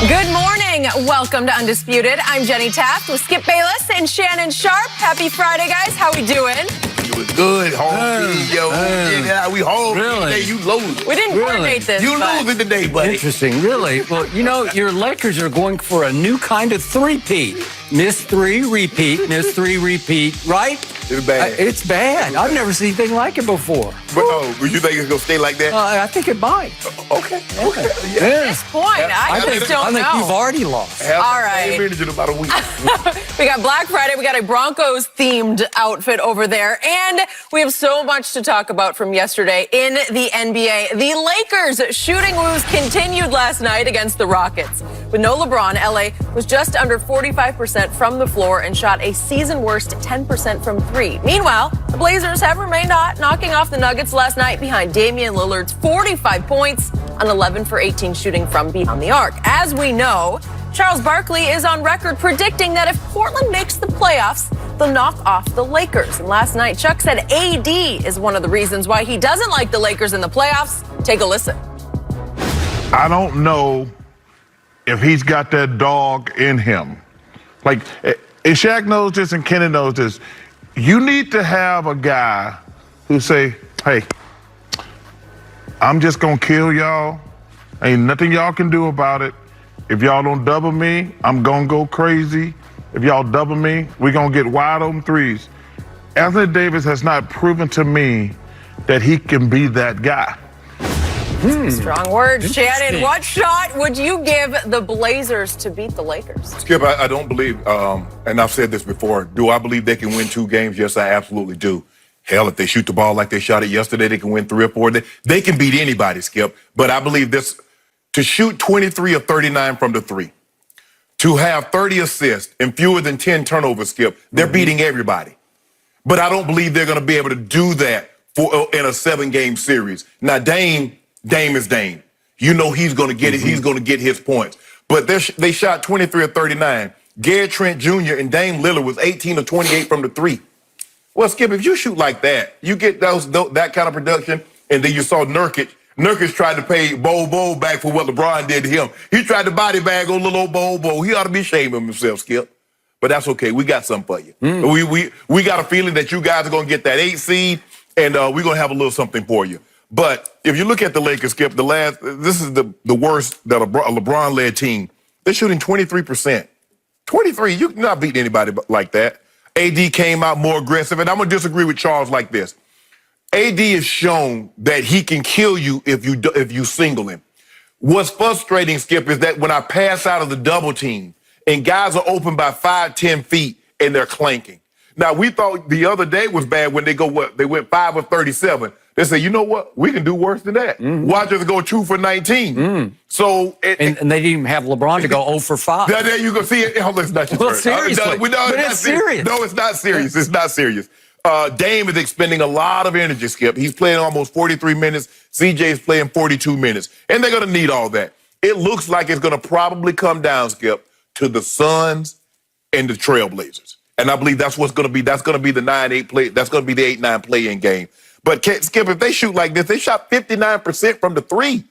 Good morning. Welcome to Undisputed. I'm Jenny Taft with Skip Bayless and Shannon Sharp. Happy Friday, guys. How we doing? You was good, home team, yo. Yeah, we home today. You lose. We didn't coordinate this. You losing today, buddy. Interesting, really. Well, you know, your Lakers are going for a new kind of three-peat. Miss three, repeat, miss three, repeat, right? It's bad. It's bad. I've never seen anything like it before. But you think it's going to stay like that? I think it might. Okay. At this point, I just don't know. I think you've already lost. All right. In about a week. We got Black Friday. We got a Broncos-themed outfit over there. And we have so much to talk about from yesterday in the NBA. The Lakers shooting woes continued last night against the Rockets. With no LeBron, LA was just under 45% from the floor and shot a season-worst 10% from three. Meanwhile, the Blazers have remained hot, knocking off the Nuggets last night behind Damian Lillard's 45 points on 11 for 18 shooting from beyond the arc. As we know, Charles Barkley is on record predicting that if Portland makes the playoffs, they'll knock off the Lakers. And last night, Chuck said AD is one of the reasons why he doesn't like the Lakers in the playoffs. Take a listen. I don't know if he's got that dog in him. Like, and Shaq knows this and Kenny knows this. You need to have a guy who say, hey, I'm just going to kill y'all. Ain't nothing y'all can do about it. If y'all don't double me, I'm going to go crazy. If y'all double me, we're going to get wide open threes. Anthony Davis has not proven to me that he can be that guy. Strong words, Shannon. What shot would you give the Blazers to beat the Lakers? Skip, I don't believe, and I've said this before, do I believe they can win 2 games? Yes, I absolutely do. Hell, if they shoot the ball like they shot it yesterday, they can win 3 or 4. They can beat anybody, Skip. But I believe this, to shoot 23 of 39 from the 3, to have 30 assists and fewer than 10 turnovers, Skip, they're beating everybody. But I don't believe they're going to be able to do that in a 7-game series. Now, Dame is Dame. You know he's going to get it. He's going to get his points. But they shot 23 of 39. Gary Trent Jr. and Dame Lillard was 18 of 28 from the 3. Well, Skip, if you shoot like that, you get that kind of production, and then you saw Nurkic. Nurkic tried to pay Bo back for what LeBron did to him. He tried to body bag on little old Bo. He ought to be ashamed of himself, Skip. But that's okay. We got something for you. We got a feeling that you guys are going to get that 8 seed, and we're going to have a little something for you. But if you look at the Lakers, Skip, this is the worst that a LeBron-led team. They're shooting 23%. 23, you're not beating anybody like that. AD came out more aggressive, and I'm going to disagree with Charles like this. AD has shown that he can kill you if you single him. What's frustrating, Skip, is that when I pass out of the double team and guys are open by 5, 10 feet and they're clanking. Now, we thought the other day was bad when they went 5 of 37. They say, you know what? We can do worse than that. Watch us go 2 for 19. So, and they didn't even have LeBron to go 0 for 5. There you go. See, it's not your turn. Seriously. It's serious. No, it's not serious. It's not serious. Dame is expending a lot of energy, Skip. He's playing almost 43 minutes. CJ is playing 42 minutes. And they're going to need all that. It looks like it's going to probably come down, Skip, to the Suns and the Trailblazers. And I believe that's what's going to be. That's going to be the 9-8 play. That's going to be the 8-9 play-in game. But Skip, if they shoot like this, they shot 59% from the 3.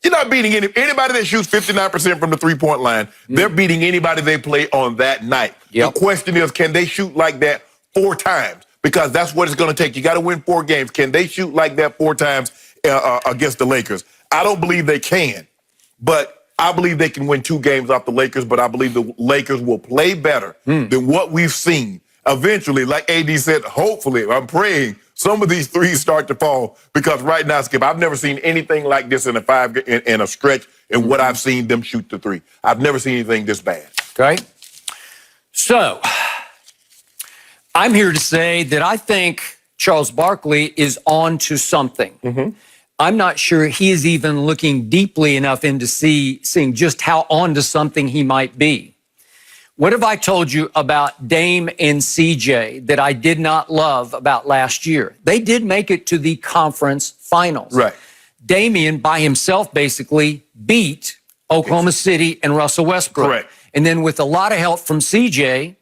You're not beating anybody that shoots 59% from the 3-point line. They're beating anybody they play on that night. The question is, can they shoot like that 4 times? Because that's what it's going to take. You got to win 4 games. Can they shoot like that 4 times against the Lakers? I don't believe they can. But I believe they can win 2 games off the Lakers, but I believe the Lakers will play better than what we've seen. Eventually, like AD said, hopefully, I'm praying some of these threes start to fall, because right now, Skip, I've never seen anything like this in a stretch in what I've seen them shoot the 3. I've never seen anything this bad. Okay. So, I'm here to say that I think Charles Barkley is on to something. I'm not sure he is even looking deeply enough into seeing just how on to something he might be. What have I told you about Dame and CJ that I did not love about last year? They did make it to the conference finals. Right. Damian, by himself, basically beat Oklahoma City and Russell Westbrook. Correct. And then with a lot of help from CJ,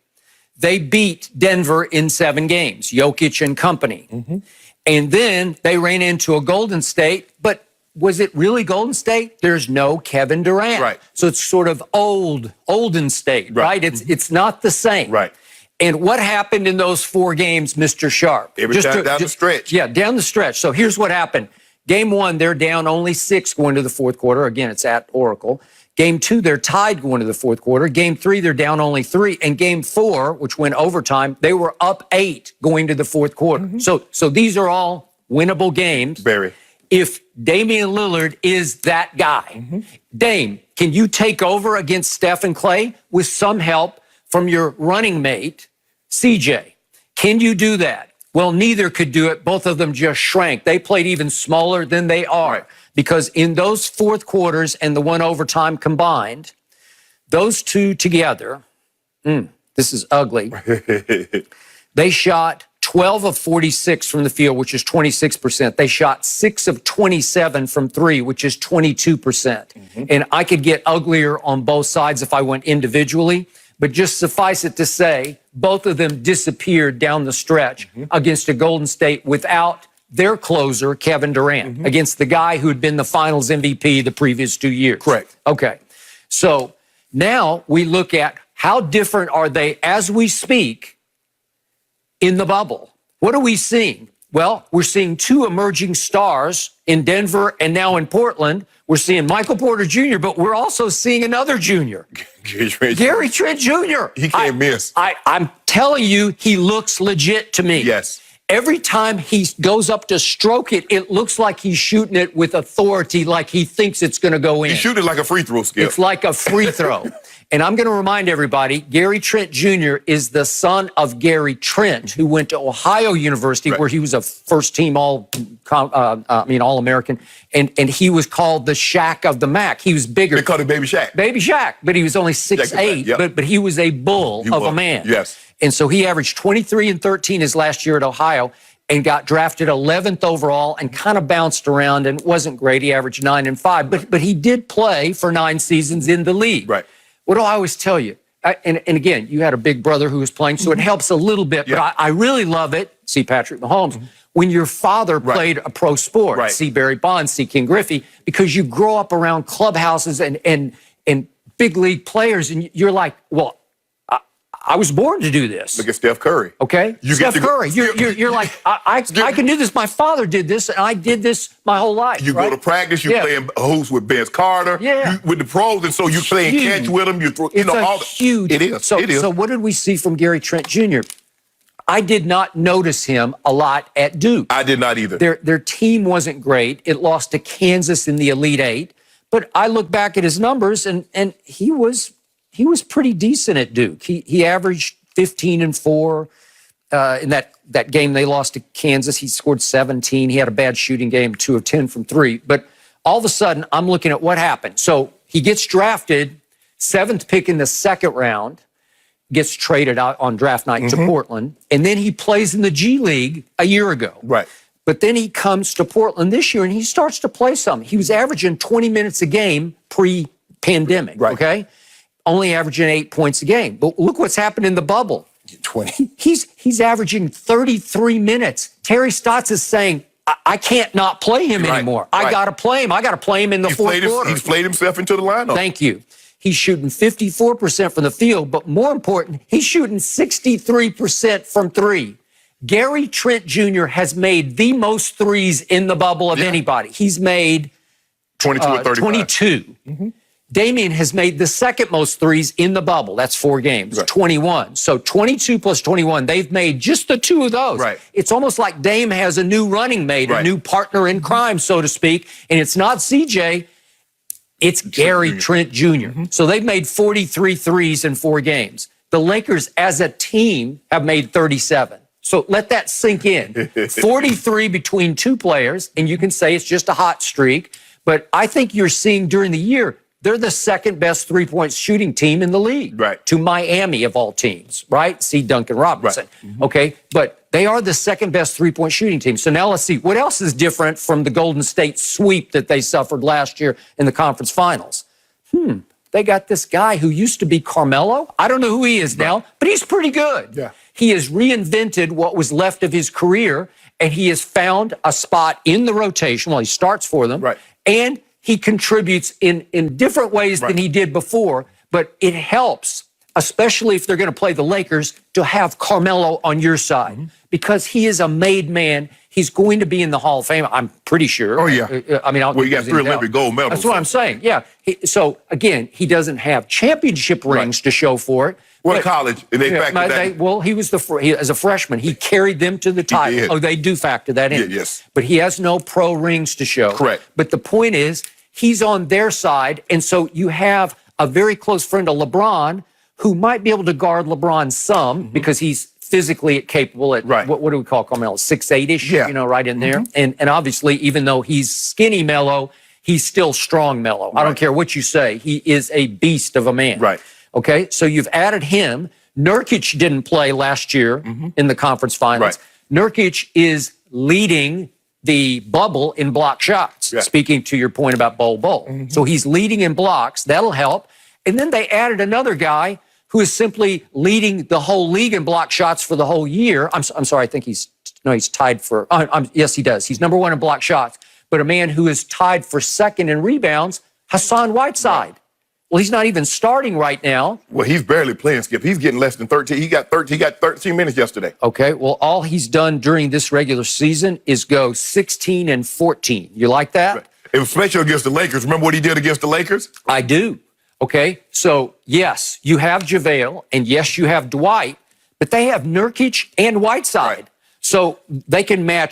they beat Denver in 7 games, Jokic and company. And then they ran into a Golden State, but was it really Golden State? There's no Kevin Durant. Right. So it's sort of olden State, right? It's not the same. Right. And what happened in those 4 games, Mr. Sharp? Every time down the stretch. Yeah, down the stretch. So here's what happened. Game 1, they're down only 6 going to the fourth quarter. Again, it's at Oracle. Game 2, they're tied going to the fourth quarter. Game 3, they're down only 3. And game 4, which went overtime, they were up 8 going to the fourth quarter. So these are all winnable games. Very. If Damian Lillard is that guy, Dame, can you take over against Steph and Clay with some help from your running mate, CJ? Can you do that? Well, neither could do it. Both of them just shrank. They played even smaller than they are. Right. Because in those fourth quarters and the one overtime combined, those two together, this is ugly, they shot 12 of 46 from the field, which is 26%. They shot 6 of 27 from 3, which is 22%. And I could get uglier on both sides if I went individually, but just suffice it to say, both of them disappeared down the stretch against a Golden State without their closer, Kevin Durant, against the guy who had been the finals MVP the previous 2 years. Correct. Okay. So now we look at how different are they as we speak in the bubble. What are we seeing? Well, we're seeing 2 emerging stars in Denver and now in Portland. We're seeing Michael Porter Jr., but we're also seeing another junior. Gary Trent Jr. He can't miss. I'm telling you, he looks legit to me. Yes. Every time he goes up to stroke it, it looks like he's shooting it with authority, like he thinks it's going to go in. He shoot it like a free throw, Skip. It's like a free throw. And I'm going to remind everybody, Gary Trent Jr. is the son of Gary Trent, who went to Ohio University, where he was a first-team All-American, and he was called the Shaq of the MAC. He was bigger. They called him Baby Shaq. Baby Shaq, but he was only 6'8", but he was a bull of a man. Yes. And so he averaged 23 and 13 his last year at Ohio and got drafted 11th overall and kind of bounced around and wasn't great. He averaged 9 and 5, but he did play for 9 seasons in the league. Right. What do I always tell you? And again, you had a big brother who was playing, so it helps a little bit, but I really love it. See Patrick Mahomes. When your father played a pro sport, see Barry Bonds, see King Griffey, because you grow up around clubhouses and big league players, and you're like, well, I was born to do this. Look at Steph Curry. Okay? Steph Curry. You're like, I can do this. My father did this, and I did this my whole life. You go to practice, you're playing hoops with Vince Carter, with the pros, and so you're playing catch with them. Huge. It is. So what did we see from Gary Trent Jr.? I did not notice him a lot at Duke. I did not either. Their team wasn't great. It lost to Kansas in the Elite Eight. But I look back at his numbers, and he was pretty decent at Duke. He averaged 15 and 4 in that game they lost to Kansas. He scored 17. He had a bad shooting game, 2 of 10 from 3. But all of a sudden, I'm looking at what happened. So he gets drafted, 7th pick in the 2nd round, gets traded out on draft night to Portland, and then he plays in the G League a year ago. Right. But then he comes to Portland this year, and he starts to play some. He was averaging 20 minutes a game pre-pandemic, okay? Only averaging 8 points a game. But look what's happened in the bubble. 20. He's averaging 33 minutes. Terry Stotts is saying, I can't not play him anymore. I got to play him. I got to play him in the fourth quarter. He's played himself into the lineup. Thank you. He's shooting 54% from the field, but more important, he's shooting 63% from 3. Gary Trent Jr. has made the most threes in the bubble of anybody. He's made 22 or 35. 22. Damian has made the second most threes in the bubble. That's 4 games, 21. So 22 plus 21, they've made just the 2 of those. Right. It's almost like Dame has a new running mate, a new partner in crime, so to speak. And it's not CJ, it's Gary Trent Jr. So they've made 43 threes in 4 games. The Lakers as a team have made 37. So let that sink in. 43 between 2 players, and you can say it's just a hot streak. But I think you're seeing during the year, they're the 2nd best 3-point shooting team in the league. Right. To Miami of all teams, right? See Duncan Robinson. Right. Okay. But they are the 2nd best 3-point shooting team. So now let's see. What else is different from the Golden State sweep that they suffered last year in the conference finals? They got this guy who used to be Carmelo. I don't know who he is now, but he's pretty good. Yeah. He has reinvented what was left of his career, and he has found a spot in the rotation. Well, he starts for them. Right. and he contributes in different ways than he did before, but it helps, especially if they're going to play the Lakers, to have Carmelo on your side because he is a made man. He's going to be in the Hall of Fame, I'm pretty sure. Oh, yeah. I mean, well, he got 3 Olympic gold medals. That's what I'm saying. Yeah. So, again, he doesn't have championship rings to show for it. Well, college, and they factor that. Well, he was as a freshman, he carried them to the title. Oh, they do factor that in. Yes. But he has no pro rings to show. Correct. But the point is, he's on their side, and so you have a very close friend of LeBron who might be able to guard LeBron some because he's physically capable at what do we call Carmelo? 6'8"-ish, right in there. And obviously, even though he's skinny Melo, he's still strong Melo. I don't care what you say. He is a beast of a man. Right. Okay, so you've added him. Nurkic didn't play last year in the conference finals. Nurkic is leading the bubble in block shots, speaking to your point about Bol. So he's leading in blocks. That'll help. And then they added another guy who is simply leading the whole league in block shots for the whole year. I'm sorry, I think he's tied for, yes, he does. He's number 1 in block shots. But a man who is tied for 2nd in rebounds, Hassan Whiteside. Well, he's not even starting right now. Well, he's barely playing, Skip. He's getting less than 13. He got 13 minutes yesterday. Okay, well, all he's done during this regular season is go 16 and 14. You like that? Right. It was special against the Lakers. Remember what he did against the Lakers? I do. Okay, so yes, you have JaVale, and yes, you have Dwight, but they have Nurkic and Whiteside. So they can match